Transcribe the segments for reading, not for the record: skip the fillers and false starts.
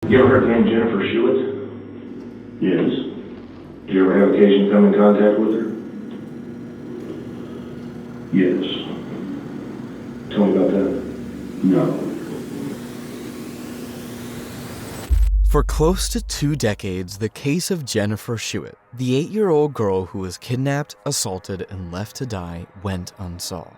You ever heard the name Jeniffer Schuett? Yes. Did you ever have occasion to come in contact with her? Yes. Tell me about that. No. For close to 2 decades, the case of Jeniffer Schuett, the 8-year-old girl who was kidnapped, assaulted, and left to die, went unsolved.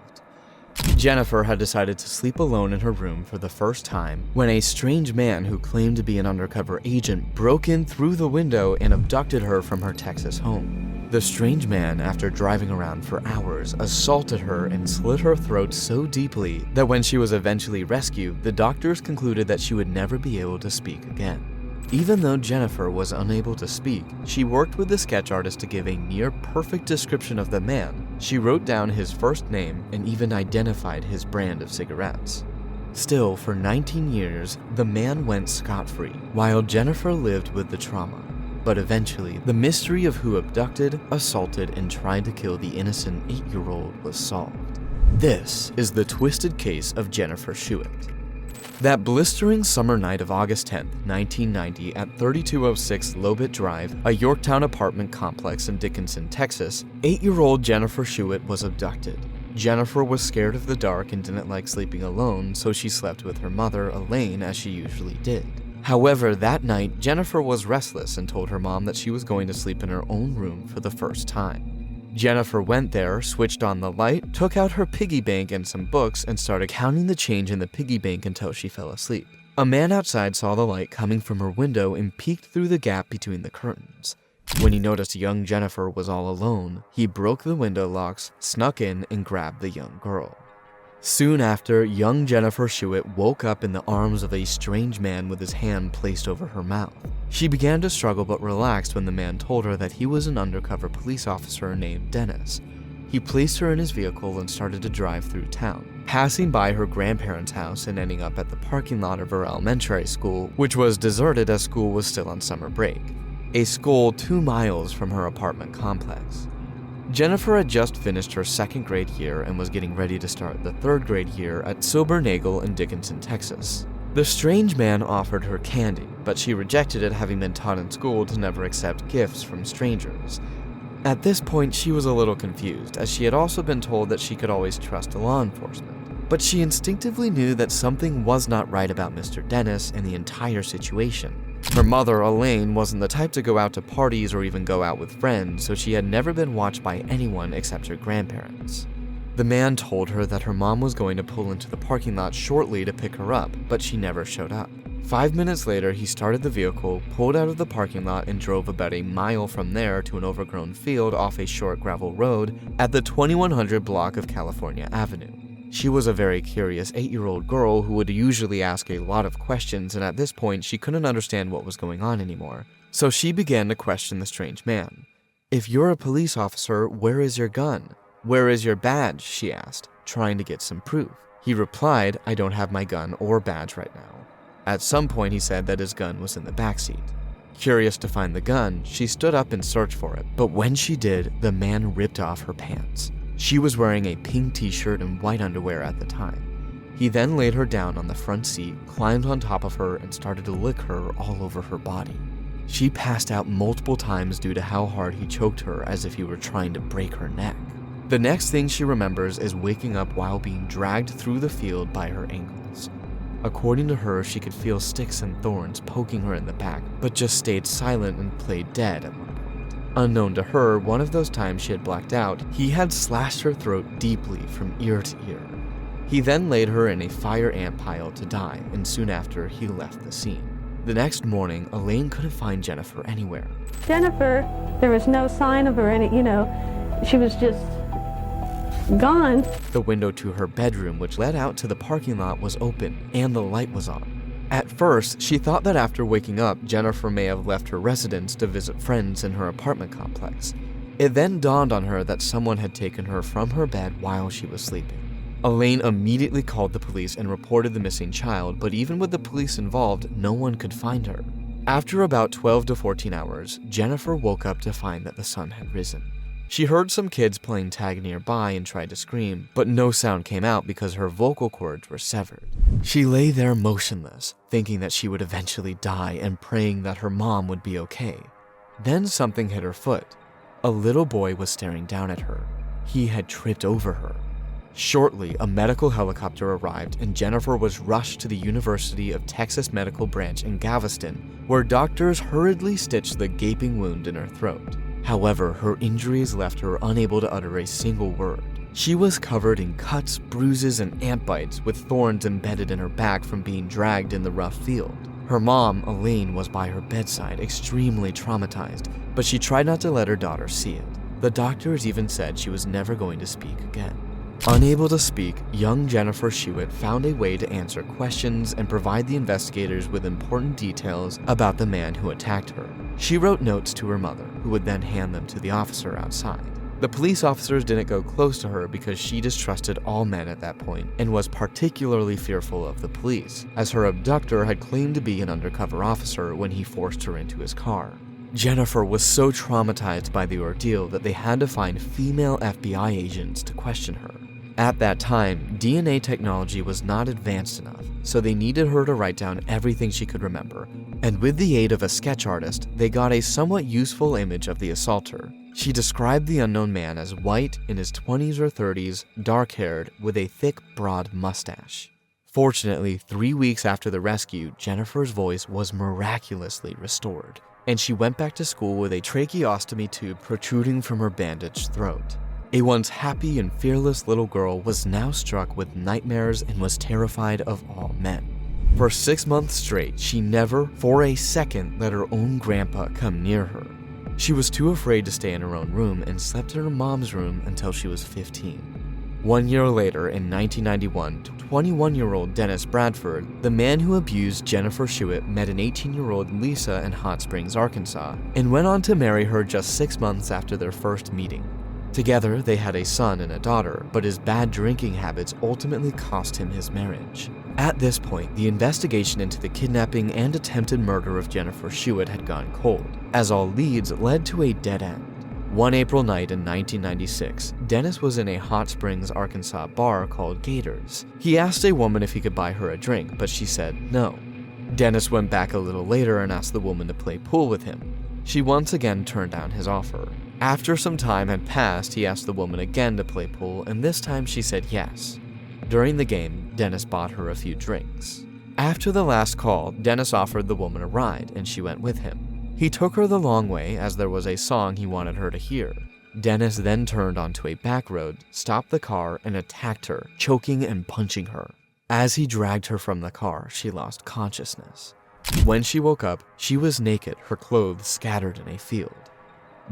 Jeniffer had decided to sleep alone in her room for the first time when a strange man who claimed to be an undercover agent broke in through the window and abducted her from her Texas home. The strange man, after driving around for hours, assaulted her and slit her throat so deeply that when she was eventually rescued, the doctors concluded that she would never be able to speak again. Even though Jeniffer was unable to speak, she worked with the sketch artist to give a near-perfect description of the man. She wrote down his first name and even identified his brand of cigarettes. Still, for 19 years, the man went scot-free, while Jeniffer lived with the trauma. But eventually, the mystery of who abducted, assaulted, and tried to kill the innocent 8-year-old was solved. This is the twisted case of Jeniffer Schuett. That blistering summer night of August 10, 1990, at 3206 Lobet Drive, a Yorktown apartment complex in Dickinson, Texas, 8-year-old Jeniffer Schuett was abducted. Jeniffer was scared of the dark and didn't like sleeping alone, so she slept with her mother, Elaine, as she usually did. However, that night, Jeniffer was restless and told her mom that she was going to sleep in her own room for the first time. Jeniffer went there, switched on the light, took out her piggy bank and some books, and started counting the change in the piggy bank until she fell asleep. A man outside saw the light coming from her window and peeked through the gap between the curtains. When he noticed young Jeniffer was all alone, he broke the window locks, snuck in, and grabbed the young girl. Soon after, young Jeniffer Schuett woke up in the arms of a strange man with his hand placed over her mouth. She began to struggle but relaxed when the man told her that he was an undercover police officer named Dennis. He placed her in his vehicle and started to drive through town, passing by her grandparents' house and ending up at the parking lot of her elementary school, which was deserted as school was still on summer break. A school 2 miles from her apartment complex. Jeniffer had just finished her 2nd grade year and was getting ready to start the 3rd grade year at Silbernagle in Dickinson, Texas. The strange man offered her candy, but she rejected it, having been taught in school to never accept gifts from strangers. At this point, she was a little confused, as she had also been told that she could always trust law enforcement. But she instinctively knew that something was not right about Mr. Dennis and the entire situation. Her mother, Elaine, wasn't the type to go out to parties or even go out with friends, so she had never been watched by anyone except her grandparents. The man told her that her mom was going to pull into the parking lot shortly to pick her up, but she never showed up. 5 minutes later, he started the vehicle, pulled out of the parking lot, and drove about a mile from there to an overgrown field off a short gravel road at the 2100 block of California Avenue. She was a very curious 8-year-old girl who would usually ask a lot of questions, and at this point she couldn't understand what was going on anymore. So she began to question the strange man. "If you're a police officer, where is your gun? Where is your badge?" she asked, trying to get some proof. He replied, "I don't have my gun or badge right now." At some point he said that his gun was in the backseat. Curious to find the gun, she stood up and searched for it, but when she did, the man ripped off her pants. She was wearing a pink t-shirt and white underwear at the time. He then laid her down on the front seat, climbed on top of her, and started to lick her all over her body. She passed out multiple times due to how hard he choked her, as if he were trying to break her neck. The next thing she remembers is waking up while being dragged through the field by her ankles. According to her, she could feel sticks and thorns poking her in the back, but just stayed silent and played dead at one point. Unknown to her, one of those times she had blacked out, he had slashed her throat deeply from ear to ear. He then laid her in a fire ant pile to die, and soon after, he left the scene. The next morning, Elaine couldn't find Jeniffer anywhere. Jeniffer, there was no sign of her, she was just gone. The window to her bedroom, which led out to the parking lot, was open, and the light was on. At first, she thought that after waking up, Jeniffer may have left her residence to visit friends in her apartment complex. It then dawned on her that someone had taken her from her bed while she was sleeping. Elaine immediately called the police and reported the missing child, but even with the police involved, no one could find her. After about 12 to 14 hours, Jeniffer woke up to find that the sun had risen. She heard some kids playing tag nearby and tried to scream, but no sound came out because her vocal cords were severed. She lay there motionless, thinking that she would eventually die and praying that her mom would be okay. Then something hit her foot. A little boy was staring down at her. He had tripped over her. Shortly, a medical helicopter arrived and Jeniffer was rushed to the University of Texas Medical Branch in Galveston, where doctors hurriedly stitched the gaping wound in her throat. However, her injuries left her unable to utter a single word. She was covered in cuts, bruises, and ant bites, with thorns embedded in her back from being dragged in the rough field. Her mom, Elaine, was by her bedside, extremely traumatized, but she tried not to let her daughter see it. The doctors even said she was never going to speak again. Unable to speak, young Jeniffer Schuett found a way to answer questions and provide the investigators with important details about the man who attacked her. She wrote notes to her mother, who would then hand them to the officer outside. The police officers didn't go close to her because she distrusted all men at that point and was particularly fearful of the police, as her abductor had claimed to be an undercover officer when he forced her into his car. Jeniffer was so traumatized by the ordeal that they had to find female FBI agents to question her. At that time, DNA technology was not advanced enough, so they needed her to write down everything she could remember, and with the aid of a sketch artist, they got a somewhat useful image of the assaulter. She described the unknown man as white, in his 20s or 30s, dark-haired, with a thick, broad mustache. Fortunately, 3 weeks after the rescue, Jeniffer's voice was miraculously restored, and she went back to school with a tracheostomy tube protruding from her bandaged throat. A once happy and fearless little girl was now struck with nightmares and was terrified of all men. For 6 months straight, she never, for a second, let her own grandpa come near her. She was too afraid to stay in her own room and slept in her mom's room until she was 15. 1 year later, in 1991, 21-year-old Dennis Bradford, the man who abused Jeniffer Schuett, met an 18-year-old Lisa in Hot Springs, Arkansas, and went on to marry her just 6 months after their first meeting. Together, they had a son and a daughter, but his bad drinking habits ultimately cost him his marriage. At this point, the investigation into the kidnapping and attempted murder of Jeniffer Schuett had gone cold, as all leads led to a dead end. One April night in 1996, Dennis was in a Hot Springs, Arkansas bar called Gators. He asked a woman if he could buy her a drink, but she said no. Dennis went back a little later and asked the woman to play pool with him. She once again turned down his offer. After some time had passed, he asked the woman again to play pool, and this time she said yes. During the game, Dennis bought her a few drinks. After the last call, Dennis offered the woman a ride, and she went with him. He took her the long way as there was a song he wanted her to hear. Dennis then turned onto a back road, stopped the car, and attacked her, choking and punching her. As he dragged her from the car, she lost consciousness. When she woke up, she was naked, her clothes scattered in a field.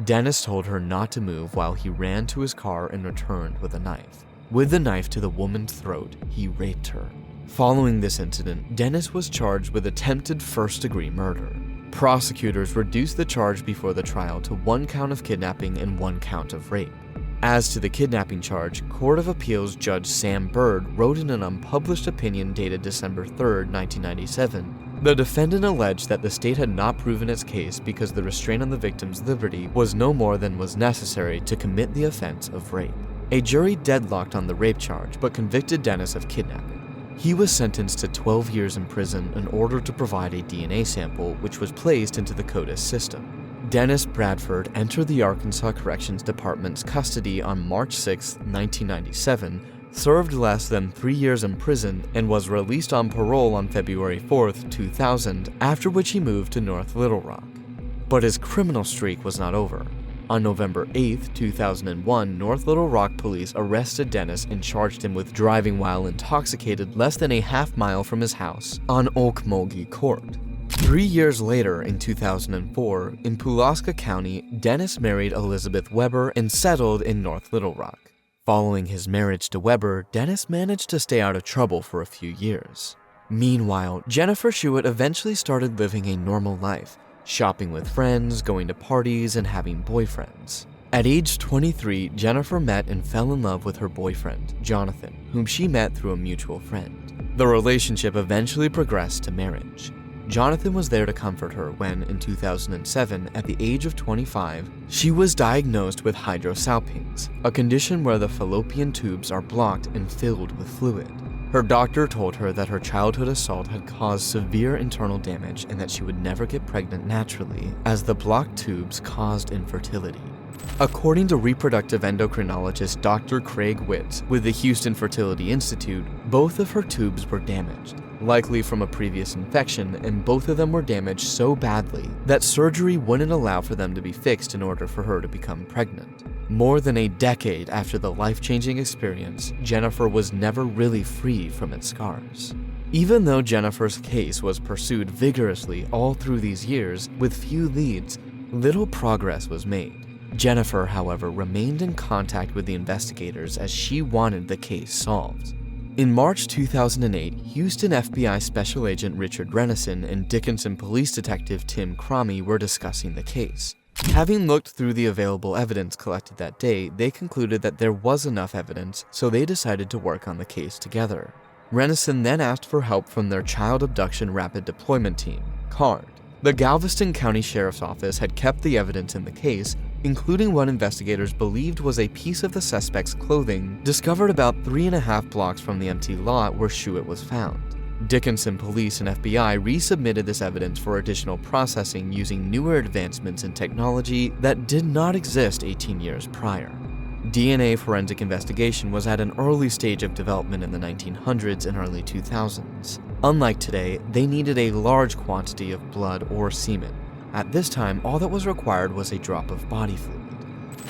Dennis told her not to move while he ran to his car and returned with a knife. With the knife to the woman's throat, he raped her. Following this incident, Dennis was charged with attempted first-degree murder. Prosecutors reduced the charge before the trial to 1 count of kidnapping and 1 count of rape. As to the kidnapping charge, Court of Appeals Judge Sam Bird wrote in an unpublished opinion dated December 3, 1997, the defendant alleged that the state had not proven its case because the restraint on the victim's liberty was no more than was necessary to commit the offense of rape. A jury deadlocked on the rape charge but convicted Dennis of kidnapping. He was sentenced to 12 years in prison in order to provide a DNA sample which was placed into the CODIS system. Dennis Bradford entered the Arkansas Corrections Department's custody on March 6, 1997, served less than 3 years in prison, and was released on parole on February 4, 2000, after which he moved to North Little Rock. But his criminal streak was not over. On November 8, 2001, North Little Rock police arrested Dennis and charged him with driving while intoxicated less than a half-mile from his house on Okmulgee Court. 3 years later, in 2004, in Pulaski County, Dennis married Elizabeth Weber and settled in North Little Rock. Following his marriage to Weber, Dennis managed to stay out of trouble for a few years. Meanwhile, Jeniffer Schuett eventually started living a normal life, shopping with friends, going to parties, and having boyfriends. At age 23, Jeniffer met and fell in love with her boyfriend, Jonathan, whom she met through a mutual friend. The relationship eventually progressed to marriage. Jonathan was there to comfort her when, in 2007, at the age of 25, she was diagnosed with hydrosalpinx, a condition where the fallopian tubes are blocked and filled with fluid. Her doctor told her that her childhood assault had caused severe internal damage and that she would never get pregnant naturally, as the blocked tubes caused infertility. According to reproductive endocrinologist Dr. Craig Witt with the Houston Fertility Institute, both of her tubes were damaged, likely from a previous infection, and both of them were damaged so badly that surgery wouldn't allow for them to be fixed in order for her to become pregnant. More than a decade after the life-changing experience, Jeniffer was never really free from its scars. Even though Jeniffer's case was pursued vigorously all through these years with few leads, little progress was made. Jeniffer, however, remained in contact with the investigators as she wanted the case solved. In March 2008, Houston FBI Special Agent Richard Renison and Dickinson Police Detective Tim Cromie were discussing the case. Having looked through the available evidence collected that day, they concluded that there was enough evidence, so they decided to work on the case together. Renison then asked for help from their Child Abduction Rapid Deployment Team, CARD. The Galveston County Sheriff's Office had kept the evidence in the case, including what investigators believed was a piece of the suspect's clothing discovered about 3.5 blocks from the empty lot where Schuett was found. Dickinson Police and FBI resubmitted this evidence for additional processing using newer advancements in technology that did not exist 18 years prior. DNA forensic investigation was at an early stage of development in the 1900s and early 2000s. Unlike today, they needed a large quantity of blood or semen. At this time, all that was required was a drop of body fluid.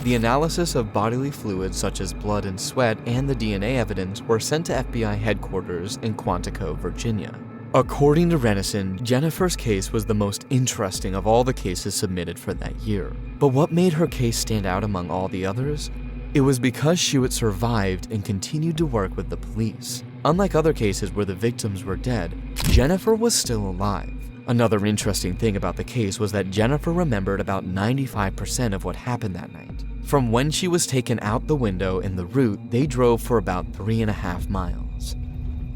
The analysis of bodily fluids such as blood and sweat and the DNA evidence were sent to FBI headquarters in Quantico, Virginia. According to Renison, Jeniffer's case was the most interesting of all the cases submitted for that year. But what made her case stand out among all the others? It was because Schuett survived and continued to work with the police. Unlike other cases where the victims were dead, Jeniffer was still alive. Another interesting thing about the case was that Jeniffer remembered about 95% of what happened that night. From when she was taken out the window and the route they drove for about 3.5 miles.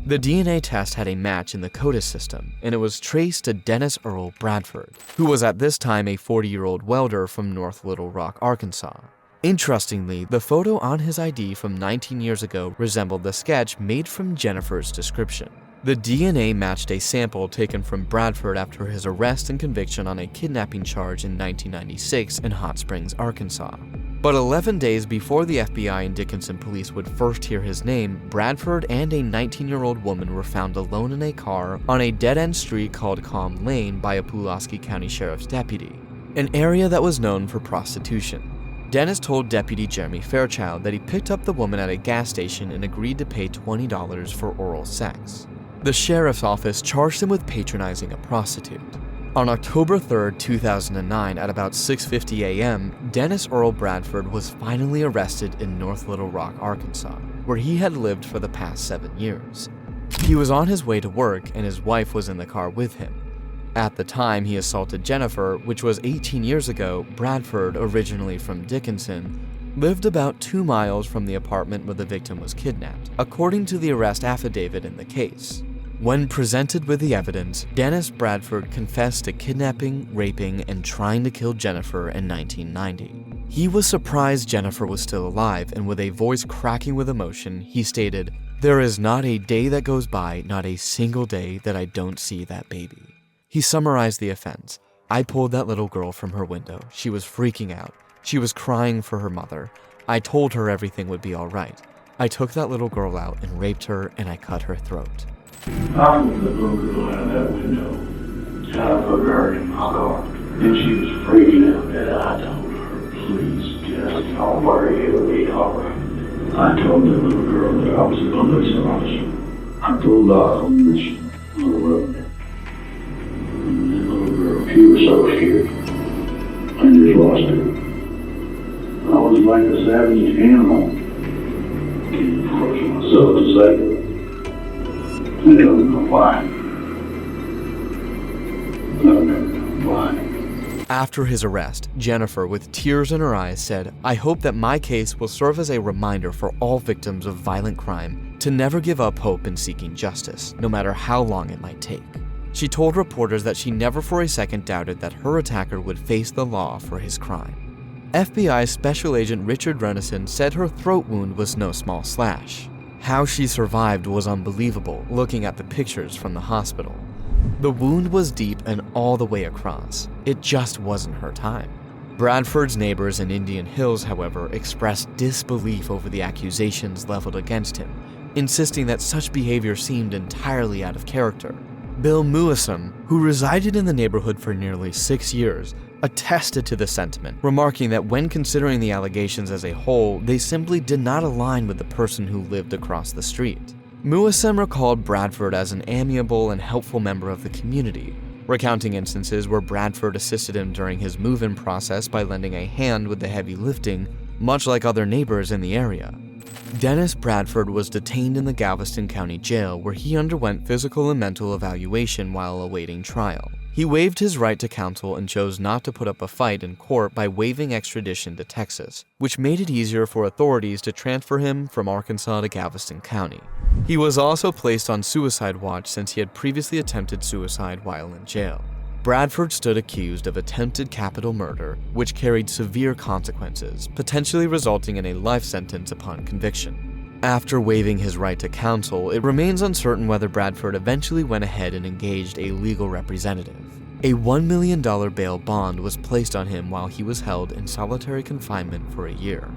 The DNA test had a match in the CODIS system, and it was traced to Dennis Earl Bradford, who was at this time a 40-year-old welder from North Little Rock, Arkansas. Interestingly, the photo on his ID from 19 years ago resembled the sketch made from Jeniffer's description. The DNA matched a sample taken from Bradford after his arrest and conviction on a kidnapping charge in 1996 in Hot Springs, Arkansas. But 11 days before the FBI and Dickinson police would first hear his name, Bradford and a 19-year-old woman were found alone in a car on a dead-end street called Calm Lane by a Pulaski County Sheriff's deputy, an area that was known for prostitution. Dennis told Deputy Jeremy Fairchild that he picked up the woman at a gas station and agreed to pay $20 for oral sex. The sheriff's office charged him with patronizing a prostitute. On October 3, 2009, at about 6:50 a.m., Dennis Earl Bradford was finally arrested in North Little Rock, Arkansas, where he had lived for the past 7 years. He was on his way to work and his wife was in the car with him. At the time he assaulted Jeniffer, which was 18 years ago, Bradford, originally from Dickinson, lived about 2 miles from the apartment where the victim was kidnapped, according to the arrest affidavit in the case. When presented with the evidence, Dennis Bradford confessed to kidnapping, raping, and trying to kill Jeniffer in 1990. He was surprised Jeniffer was still alive, and with a voice cracking with emotion, he stated, "There is not a day that goes by, not a single day, that I don't see that baby." He summarized the offense. "I pulled that little girl from her window. She was freaking out. She was crying for her mother. I told her everything would be all right. I took that little girl out and raped her, and I cut her throat." I pulled the little girl out of that window, and I put her in my car, and she was freaking out, and I told her, "Please, just don't worry, it'll be all right." I told the little girl that I was a police officer. I pulled off on this little road, and the little girl, she was so scared, I just lost her. I was like a savage animal. Can't force myself to say it. I don't know why. I don't know why. After his arrest, Jeniffer, with tears in her eyes, said, "I hope that my case will serve as a reminder for all victims of violent crime to never give up hope in seeking justice, no matter how long it might take." She told reporters that she never for a second doubted that her attacker would face the law for his crime. FBI Special Agent Richard Renison said her throat wound was no small slash. How she survived was unbelievable, looking at the pictures from the hospital. The wound was deep and all the way across. It just wasn't her time. Bradford's neighbors in Indian Hills, however, expressed disbelief over the accusations leveled against him, insisting that such behavior seemed entirely out of character. Bill Muassam, who resided in the neighborhood for nearly 6 years, attested to the sentiment, remarking that when considering the allegations as a whole, they simply did not align with the person who lived across the street. Muassam recalled Bradford as an amiable and helpful member of the community, recounting instances where Bradford assisted him during his move-in process by lending a hand with the heavy lifting, much like other neighbors in the area. Dennis Bradford was detained in the Galveston County Jail, where he underwent physical and mental evaluation while awaiting trial. He waived his right to counsel and chose not to put up a fight in court by waiving extradition to Texas, which made it easier for authorities to transfer him from Arkansas to Galveston County. He was also placed on suicide watch since he had previously attempted suicide while in jail. Bradford stood accused of attempted capital murder, which carried severe consequences, potentially resulting in a life sentence upon conviction. After waiving his right to counsel, it remains uncertain whether Bradford eventually went ahead and engaged a legal representative. A $1 million bail bond was placed on him while he was held in solitary confinement for a year.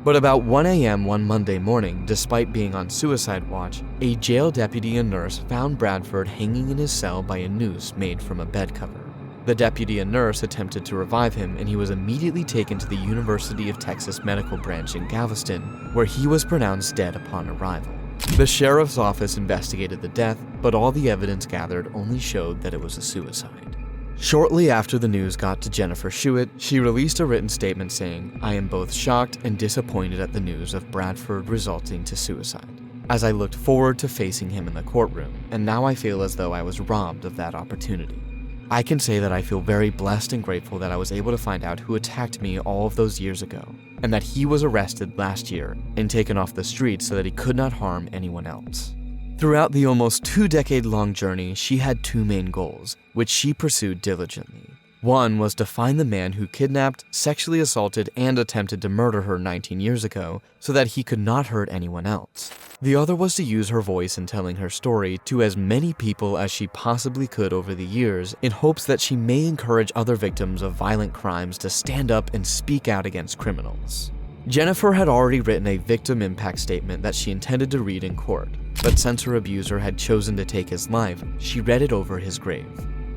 But about 1 a.m. one Monday morning, despite being on suicide watch, a jail deputy and nurse found Bradford hanging in his cell by a noose made from a bed cover. The deputy and nurse attempted to revive him, and he was immediately taken to the University of Texas Medical Branch in Galveston, where he was pronounced dead upon arrival. The sheriff's office investigated the death, but all the evidence gathered only showed that it was a suicide. Shortly after the news got to Jeniffer Schuett, she released a written statement saying, "I am both shocked and disappointed at the news of Bradford resulting to suicide, as I looked forward to facing him in the courtroom, and now I feel as though I was robbed of that opportunity. I can say that I feel very blessed and grateful that I was able to find out who attacked me all of those years ago, and that he was arrested last year and taken off the streets so that he could not harm anyone else." Throughout the almost 2-decade-long journey, she had 2 main goals, which she pursued diligently. One was to find the man who kidnapped, sexually assaulted, and attempted to murder her 19 years ago so that he could not hurt anyone else. The other was to use her voice in telling her story to as many people as she possibly could over the years in hopes that she may encourage other victims of violent crimes to stand up and speak out against criminals. Jeniffer had already written a victim impact statement that she intended to read in court, but since her abuser had chosen to take his life, she read it over his grave.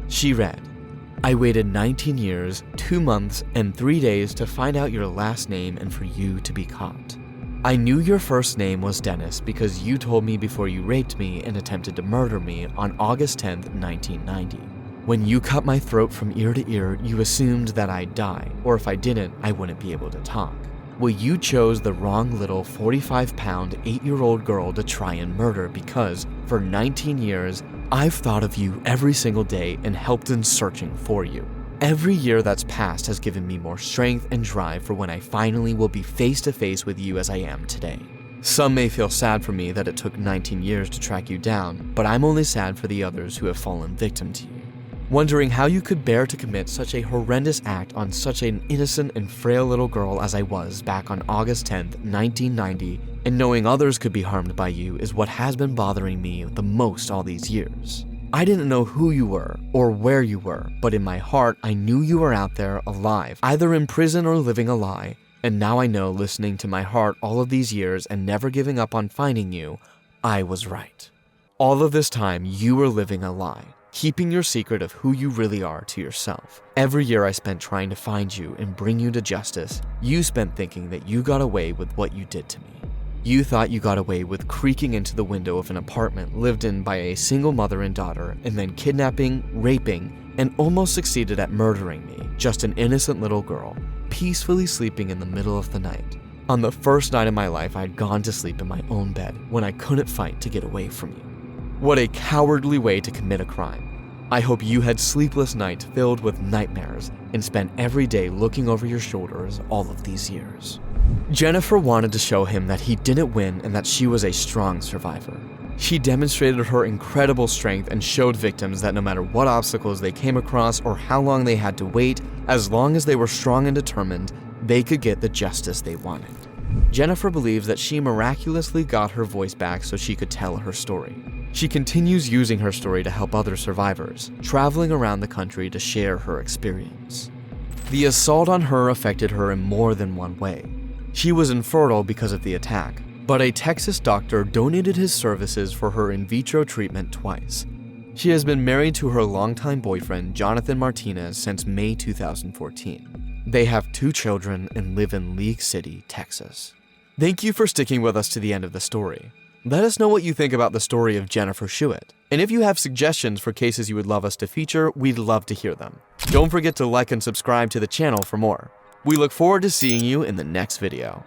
She read, "I waited 19 years, 2 months, and 3 days to find out your last name and for you to be caught. I knew your first name was Dennis because you told me before you raped me and attempted to murder me on August 10th, 1990. When you cut my throat from ear to ear, you assumed that I'd die, or if I didn't, I wouldn't be able to talk. Well, you chose the wrong little 45-pound, 8-year-old girl to try and murder because, for 19 years, I've thought of you every single day and helped in searching for you. Every year that's passed has given me more strength and drive for when I finally will be face to face with you as I am today. Some may feel sad for me that it took 19 years to track you down, but I'm only sad for the others who have fallen victim to you. Wondering how you could bear to commit such a horrendous act on such an innocent and frail little girl as I was back on August 10th, 1990, and knowing others could be harmed by you is what has been bothering me the most all these years. I didn't know who you were or where you were, but in my heart I knew you were out there alive, either in prison or living a lie, and now I know, listening to my heart all of these years and never giving up on finding you, I was right. All of this time you were living a lie, keeping your secret of who you really are to yourself. Every year I spent trying to find you and bring you to justice, you spent thinking that you got away with what you did to me. You thought you got away with creaking into the window of an apartment lived in by a single mother and daughter, and then kidnapping, raping, and almost succeeded at murdering me, just an innocent little girl, peacefully sleeping in the middle of the night. On the first night of my life, I had gone to sleep in my own bed when I couldn't fight to get away from you. What a cowardly way to commit a crime. I hope you had sleepless nights filled with nightmares and spent every day looking over your shoulders all of these years. Jeniffer wanted to show him that he didn't win and that she was a strong survivor. She demonstrated her incredible strength and showed victims that no matter what obstacles they came across or how long they had to wait, as long as they were strong and determined, they could get the justice they wanted. Jeniffer believes that she miraculously got her voice back so she could tell her story. She continues using her story to help other survivors, traveling around the country to share her experience. The assault on her affected her in more than one way. She was infertile because of the attack, but a Texas doctor donated his services for her in vitro treatment twice. She has been married to her longtime boyfriend, Jonathan Martinez, since May 2014. They have 2 children and live in League City, Texas. Thank you for sticking with us to the end of the story. Let us know what you think about the story of Jeniffer Schuett. And if you have suggestions for cases you would love us to feature, we'd love to hear them. Don't forget to like and subscribe to the channel for more. We look forward to seeing you in the next video.